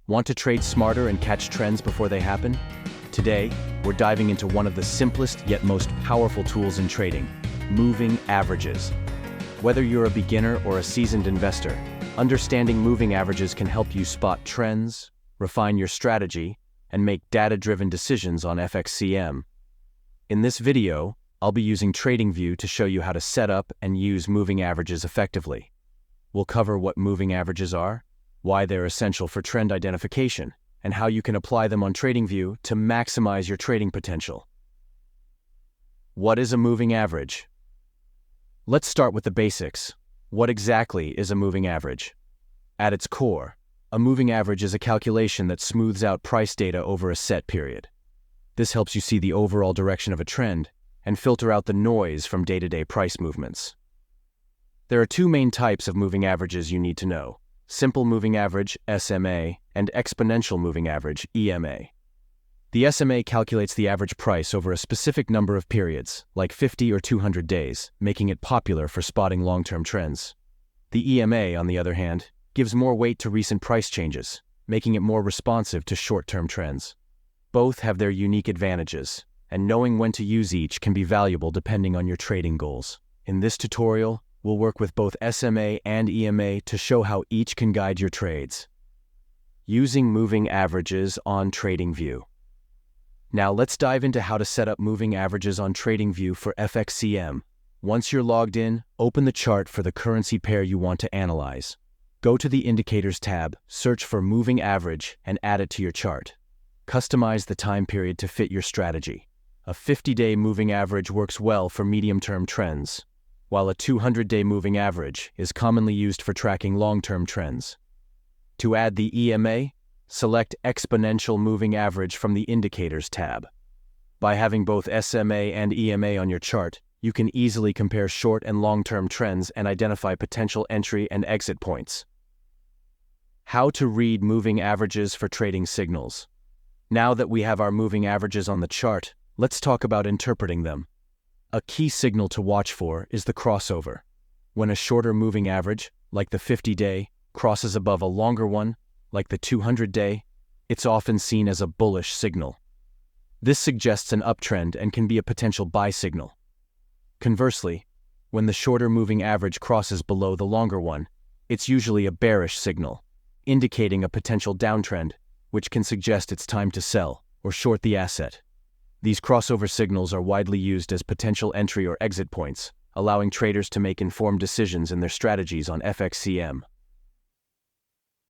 Want to trade smarter and catch trends before they happen? Today, we're diving into one of the simplest yet most powerful tools in trading, moving averages. Whether you're a beginner or a seasoned investor, understanding moving averages can help you spot trends, refine your strategy, and make data-driven decisions on FXCM. In this video, I'll be using TradingView to show you how to set up and use moving averages effectively. We'll cover what moving averages are, why they're essential for trend identification, and how you can apply them on TradingView to maximize your trading potential. What is a moving average? Let's start with the basics. What exactly is a moving average? At its core, a moving average is a calculation that smooths out price data over a set period. This helps you see the overall direction of a trend and filter out the noise from day-to-day price movements. There are two main types of moving averages you need to know: simple moving average, SMA, and exponential moving average, EMA. The SMA calculates the average price over a specific number of periods, like 50 or 200 days, making it popular for spotting long-term trends. The EMA, on the other hand, gives more weight to recent price changes, making it more responsive to short-term trends. Both have their unique advantages, and knowing when to use each can be valuable depending on your trading goals. In this tutorial, we'll work with both SMA and EMA to show how each can guide your trades. Using moving averages on TradingView. Now let's dive into how to set up moving averages on TradingView for FXCM. Once you're logged in, open the chart for the currency pair you want to analyze. Go to the Indicators tab, search for Moving Average, and add it to your chart. Customize the time period to fit your strategy. A 50-day moving average works well for medium-term trends, while a 200-day moving average is commonly used for tracking long-term trends. To add the EMA, select Exponential Moving Average from the Indicators tab. By having both SMA and EMA on your chart, you can easily compare short and long-term trends and identify potential entry and exit points. How to read moving averages for trading signals. Now that we have our moving averages on the chart, let's talk about interpreting them. A key signal to watch for is the crossover. When a shorter moving average, like the 50-day, crosses above a longer one, like the 200-day, it's often seen as a bullish signal. This suggests an uptrend and can be a potential buy signal. Conversely, when the shorter moving average crosses below the longer one, it's usually a bearish signal, indicating a potential downtrend, which can suggest it's time to sell or short the asset. These crossover signals are widely used as potential entry or exit points, allowing traders to make informed decisions in their strategies on FXCM.